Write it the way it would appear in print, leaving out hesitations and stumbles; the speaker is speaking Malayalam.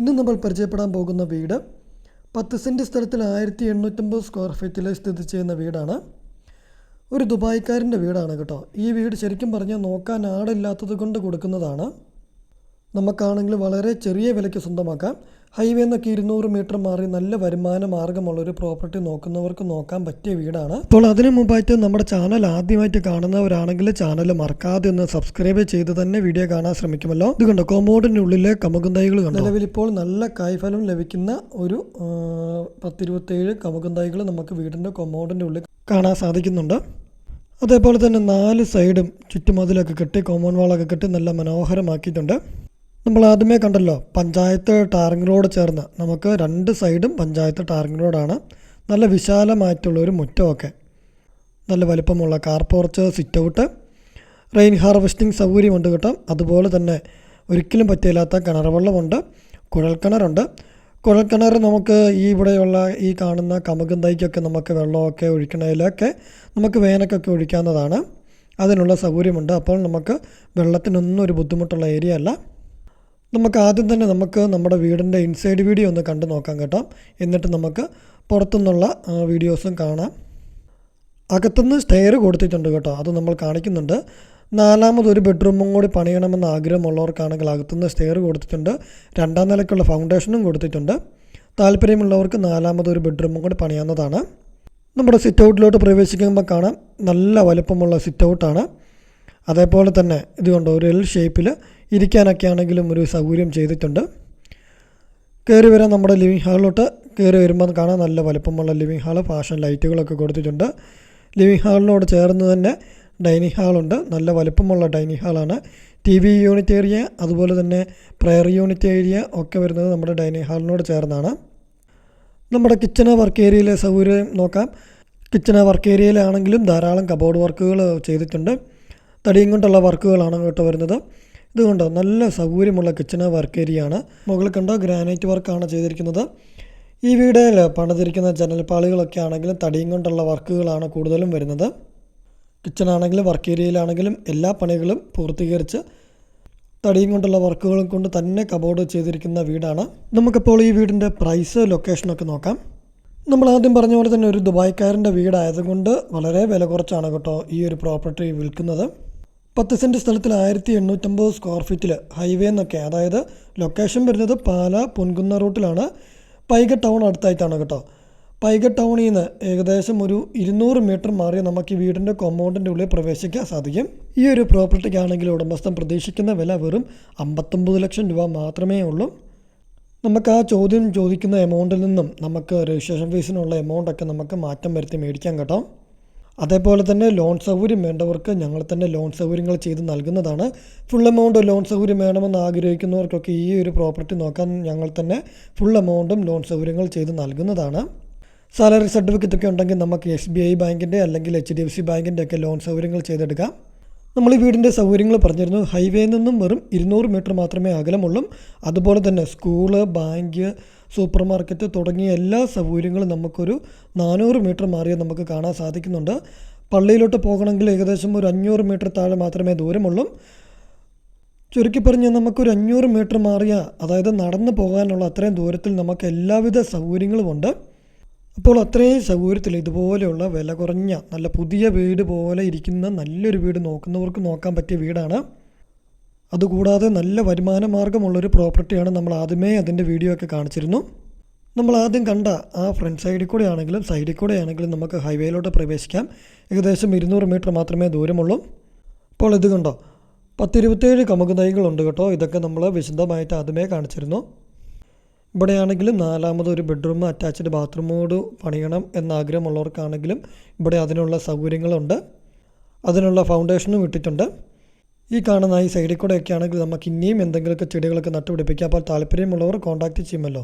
ഇന്ന് നമ്മൾ പരിചയപ്പെടാൻ പോകുന്ന വീട് 10 സെൻറ്റ് സ്ഥലത്തിൽ 1850 സ്ക്വയർ ഫീറ്റിൽ സ്ഥിതി ചെയ്യുന്ന വീടാണ്. ഒരു ദുബായ്ക്കാരൻ്റെ വീടാണ് കേട്ടോ. ഈ വീട് ശരിക്കും പറഞ്ഞാൽ നോക്കാൻ ആളില്ലാത്തത് കൊണ്ട് കൊടുക്കുന്നതാണ്. നമുക്കാണെങ്കിൽ വളരെ ചെറിയ വിലയ്ക്ക് സ്വന്തമാക്കാം. ഹൈവേ എന്നൊക്കെ 200 മീറ്റർ മാറി നല്ല വരുമാന മാർഗ്ഗമുള്ളൊരു പ്രോപ്പർട്ടി നോക്കുന്നവർക്ക് നോക്കാൻ പറ്റിയ വീടാണ്. അപ്പോൾ അതിനു മുമ്പായിട്ട് നമ്മുടെ ചാനൽ ആദ്യമായിട്ട് കാണുന്നവരാണെങ്കിൽ ചാനൽ മറക്കാതെ ഒന്ന് സബ്സ്ക്രൈബ് ചെയ്ത് തന്നെ വീഡിയോ കാണാൻ ശ്രമിക്കുമല്ലോ. ഇത് കണ്ടോ, കോമ്പൗണ്ടിൻ്റെ ഉള്ളിലെ കമുകുന്തൈകൾ കണ്ടോ. നിലവിലിപ്പോൾ നല്ല കായ്ഫലം ലഭിക്കുന്ന ഒരു 10-27 കമുകുന്തൈകൾ നമുക്ക് വീടിൻ്റെ കോമ്പൗണ്ടിൻ്റെ ഉള്ളിൽ കാണാൻ സാധിക്കുന്നുണ്ട്. അതേപോലെ തന്നെ 4 സൈഡും ചുറ്റുമതിലൊക്കെ കെട്ടി കോമ്പൗണ്ട് വാളൊക്കെ കെട്ടി നല്ല മനോഹരമാക്കിയിട്ടുണ്ട്. നമ്മൾ ആദ്യമേ കണ്ടല്ലോ, പഞ്ചായത്ത് ടാറിംഗ് റോഡ് ചേർന്ന് നമുക്ക് 2 സൈഡും പഞ്ചായത്ത് ടാറിംഗ് റോഡാണ്. നല്ല വിശാലമായിട്ടുള്ളൊരു മുറ്റമൊക്കെ, നല്ല വലിപ്പമുള്ള car porch, sit out, rain harvesting സൗകര്യമുണ്ട് കേട്ടോ. അതുപോലെ തന്നെ ഒരിക്കലും പറ്റില്ലാത്ത കിണർ വെള്ളമുണ്ട്, കുഴൽക്കിണറുണ്ട്. കുഴൽക്കിണർ നമുക്ക് ഈ ഇവിടെയുള്ള ഈ കാണുന്ന കമുകുന്തൈക്കൊക്കെ നമുക്ക് വെള്ളമൊക്കെ ഒഴിക്കണതിലൊക്കെ നമുക്ക് വേനക്കൊക്കെ ഒഴിക്കാവുന്നതാണ്. അതിനുള്ള സൗകര്യമുണ്ട്. അപ്പോൾ നമുക്ക് വെള്ളത്തിനൊന്നും ഒരു ബുദ്ധിമുട്ടുള്ള ഏരിയ അല്ല. നമുക്ക് ആദ്യം തന്നെ നമ്മുടെ വീടിൻ്റെ ഇൻസൈഡ് വീഡിയോ ഒന്ന് കണ്ടു നോക്കാം കേട്ടോ. എന്നിട്ട് നമുക്ക് പുറത്തുനിന്നുള്ള വീഡിയോസും കാണാം. അകത്തുനിന്ന് സ്റ്റെയർ കൊടുത്തിട്ടുണ്ട് കേട്ടോ, അത് നമ്മൾ കാണിക്കുന്നുണ്ട്. 4ാമതൊരു ബെഡ്റൂമും കൂടി പണിയണമെന്ന് ആഗ്രഹമുള്ളവർക്കാണെങ്കിൽ അകത്തുനിന്ന് സ്റ്റെയർ കൊടുത്തിട്ടുണ്ട്. 2ാം നിലയ്ക്കുള്ള ഫൗണ്ടേഷനും കൊടുത്തിട്ടുണ്ട്. താല്പര്യമുള്ളവർക്ക് 4ാമതൊരു ബെഡ്റൂമും കൂടി പണിയാവുന്നതാണ്. നമ്മുടെ സിറ്റ് ഔട്ടിലോട്ട് പ്രവേശിക്കുമ്പോൾ കാണാം, നല്ല വലുപ്പമുള്ള സിറ്റ് ഔട്ടാണ്. അതേപോലെ തന്നെ ഇതുകൊണ്ട് ഒരു എൽ ഷേപ്പിൽ ഇരിക്കാനൊക്കെ ആണെങ്കിലും ഒരു സൗകര്യം ചെയ്തിട്ടുണ്ട്. കയറി വരാൻ നമ്മുടെ ലിവിങ് ഹാളിലോട്ട് കയറി വരുമ്പോൾ കാണാൻ നല്ല വലുപ്പമുള്ള ലിവിങ് ഹാള്, ഫാഷൻ ലൈറ്റുകളൊക്കെ കൊടുത്തിട്ടുണ്ട്. ലിവിങ് ഹാളിനോട് ചേർന്ന് തന്നെ ഡൈനിങ് ഹാളുണ്ട്. നല്ല വലുപ്പമുള്ള ഡൈനിങ് ഹാളാണ്. TV യൂണിറ്റ് ഏരിയ അതുപോലെ തന്നെ പ്രെയർ യൂണിറ്റ് ഏരിയ ഒക്കെ വരുന്നത് നമ്മുടെ ഡൈനിങ് ഹാളിനോട് ചേർന്നാണ്. നമ്മുടെ കിച്ചണ് വർക്ക് ഏരിയയിലെ സൗകര്യം നോക്കാം. കിച്ചണ് വർക്ക് ഏരിയയിലാണെങ്കിലും ധാരാളം കബോർഡ് വർക്കുകൾ ചെയ്തിട്ടുണ്ട്. തടിയും കൊണ്ടുള്ള വർക്കുകളാണ് കേട്ടോ വരുന്നത്. ഇതുകൊണ്ട് നല്ല സൗകര്യമുള്ള കിച്ചണ് വർക്ക് ഏരിയ ആണ്. മുകളിൽ കണ്ടോ, ഗ്രാനൈറ്റ് വർക്കാണ് ചെയ്തിരിക്കുന്നത്. ഈ വീടിൽ പണിതിരിക്കുന്ന ജനൽപ്പാളികളൊക്കെ ആണെങ്കിലും തടിയും കൊണ്ടുള്ള വർക്കുകളാണ് കൂടുതലും വരുന്നത്. കിച്ചണാണെങ്കിലും വർക്ക് ഏരിയയിലാണെങ്കിലും എല്ലാ പണികളും പൂർത്തീകരിച്ച് തടിയും കൊണ്ടുള്ള വർക്കുകളും കൊണ്ട് തന്നെ കബോർഡ് ചെയ്തിരിക്കുന്ന വീടാണ്. നമുക്കിപ്പോൾ ഈ വീടിൻ്റെ പ്രൈസ്, ലൊക്കേഷനൊക്കെ നോക്കാം. നമ്മൾ ആദ്യം പറഞ്ഞ പോലെ തന്നെ ഒരു ദുബായ്ക്കാരൻ്റെ വീടായതുകൊണ്ട് വളരെ വില കുറച്ചാണ് കേട്ടോ ഈ ഒരു പ്രോപ്പർട്ടി വിൽക്കുന്നത്. 10 സെൻറ്റ് സ്ഥലത്തിൽ 1850 സ്ക്വയർ ഫീറ്റിൽ ഹൈവേ എന്നൊക്കെ, അതായത് ലൊക്കേഷൻ വരുന്നത് പാല പൊൻകുന്ന റൂട്ടിലാണ്. പൈക ടൗൺ അടുത്തായിട്ടാണ് കേട്ടോ. പൈക ടൗണിൽ നിന്ന് ഏകദേശം ഒരു 200 മീറ്റർ മാറി നമുക്ക് ഈ വീടിൻ്റെ കോമ്പൗണ്ടിൻ്റെ ഉള്ളിൽ പ്രവേശിക്കാൻ സാധിക്കും. ഈ ഒരു പ്രോപ്പർട്ടിക്കാണെങ്കിൽ ഉടമസ്ഥൻ പ്രതീക്ഷിക്കുന്ന വില വെറും 59 ലക്ഷം രൂപ മാത്രമേ ഉള്ളൂ. നമുക്ക് ആ ചോദിക്കുന്ന എമൗണ്ടിൽ നിന്നും നമുക്ക് രജിസ്ട്രേഷൻ ഫീസിനുള്ള എമൗണ്ടൊക്കെ നമുക്ക് മാറ്റം വരുത്തി മേടിക്കാം കേട്ടോ. അതേപോലെ തന്നെ ലോൺ സൗകര്യം വേണ്ടവർക്ക് ഞങ്ങൾ തന്നെ ലോൺ സൗകര്യങ്ങൾ ചെയ്ത് നൽകുന്നതാണ്. ഫുൾ എമൗണ്ട് ലോൺ സൗകര്യം വേണമെന്ന് ആഗ്രഹിക്കുന്നവർക്കൊക്കെ ഈ ഒരു പ്രോപ്പർട്ടി നോക്കാൻ ഞങ്ങൾ തന്നെ ഫുൾ എമൗണ്ടും ലോൺ സൗകര്യങ്ങൾ ചെയ്ത് നൽകുന്നതാണ്. സാലറി സർട്ടിഫിക്കറ്റ് ഒക്കെ ഉണ്ടെങ്കിൽ നമുക്ക് SBI ബാങ്കിൻ്റെ അല്ലെങ്കിൽ HDFC ബാങ്കിൻ്റെ ഒക്കെ ലോൺ സൗകര്യങ്ങൾ ചെയ്തെടുക്കാം. നമ്മൾ ഈ വീടിൻ്റെ സൗകര്യങ്ങൾ പറഞ്ഞിരുന്നു. ഹൈവേയിൽ നിന്നും വെറും 200 മീറ്റർ മാത്രമേ അകലമുള്ളൂ. അതുപോലെ തന്നെ സ്കൂള്, ബാങ്ക്, സൂപ്പർ മാർക്കറ്റ് തുടങ്ങിയ എല്ലാ സൗകര്യങ്ങളും നമുക്കൊരു 400 മീറ്റർ മാറിയാൽ നമുക്ക് കാണാൻ സാധിക്കുന്നുണ്ട്. പള്ളിയിലോട്ട് പോകണമെങ്കിൽ ഏകദേശം ഒരു 500 മീറ്റർ താഴെ മാത്രമേ ദൂരമുള്ളൂ. ചുരുക്കി പറഞ്ഞാൽ നമുക്കൊരു 500 മീറ്റർ മാറിയ, അതായത് നടന്നു പോകാനുള്ള അത്രയും ദൂരത്തിൽ നമുക്ക് എല്ലാവിധ സൗകര്യങ്ങളുമുണ്ട്. അപ്പോൾ അത്രയും സൗകര്യത്തിൽ ഇതുപോലെയുള്ള വില കുറഞ്ഞ നല്ല പുതിയ വീട് പോലെ ഇരിക്കുന്ന നല്ലൊരു വീട് നോക്കുന്നവർക്ക് നോക്കാൻ പറ്റിയ വീടാണ്. അതുകൂടാതെ നല്ല വരുമാന മാർഗ്ഗമുള്ളൊരു പ്രോപ്പർട്ടിയാണ്. നമ്മൾ ആദ്യമേ അതിൻ്റെ വീഡിയോ ഒക്കെ കാണിച്ചിരുന്നു. നമ്മൾ ആദ്യം കണ്ട ആ ഫ്രണ്ട് സൈഡിൽ കൂടെ ആണെങ്കിലും സൈഡിൽ കൂടെ ആണെങ്കിലും നമുക്ക് ഹൈവേയിലോട്ട് പ്രവേശിക്കാം. ഏകദേശം 200 മീറ്റർ മാത്രമേ ദൂരമുള്ളൂ. അപ്പോൾ ഇത് കണ്ടോ, 10-27 കമുകുന്തൈകളുണ്ട് കേട്ടോ. ഇതൊക്കെ നമ്മൾ വിശദമായിട്ട് ആദ്യമേ കാണിച്ചിരുന്നു. ഇവിടെയാണെങ്കിലും 4ാമതൊരു ബെഡ്റൂം അറ്റാച്ച്ഡ് ബാത്റൂമോട് പണിയണം എന്നാഗ്രഹമുള്ളവർക്കാണെങ്കിലും ഇവിടെ അതിനുള്ള സൗകര്യങ്ങളുണ്ട്. അതിനുള്ള ഫൗണ്ടേഷനും ഇട്ടിട്ടുണ്ട്. ഈ കാണുന്ന ഈ സൈഡിൽ കൂടെയൊക്കെ ആണെങ്കിൽ നമുക്ക് ഇനിയും എന്തെങ്കിലുമൊക്കെ ചെടികളൊക്കെ നട്ടുപിടിപ്പിക്കാം. അപ്പോൾ താല്പര്യമുള്ളവർ കോൺടാക്റ്റ് ചെയ്യുമല്ലോ.